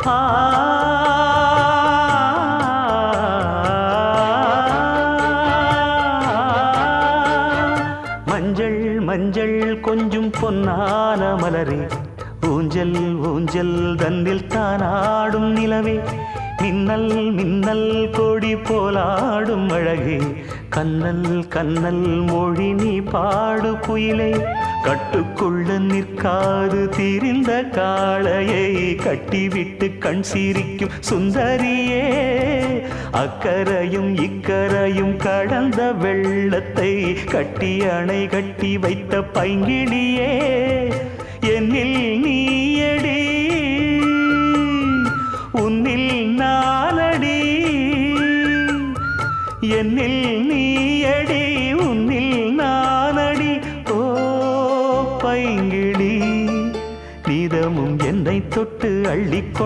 ஆ மஞ்சள் மஞ்சள் கொஞ்சம் பொன்னான மலரே, ஊஞ்சல் ஊஞ்சல் தன்னில் தானாடும் நிலவே, மின்னல் மின்னல் கொடி போலாடும் அழகே, கண்ணல் கண்ணல் மொழி நீ பாடு குயிலே, கட்டுக்குள்ள நிற்காது திரிந்த காளையை கட்டிவிட்டு கண் சிரிக்கும் சுந்தரியே, அக்கரையும் இக்கரையும் கடந்த வெள்ளத்தை கட்டி அணை கட்டி வைத்த பைங்கிளியே, என்னில் நீயடி உன்னில் நானடி, என்னில் நீயடி உன்னில் நானடி, ஓ பைங்கிளி நீதமும் என்னை தொட்டு அள்ளிக்கொண்டு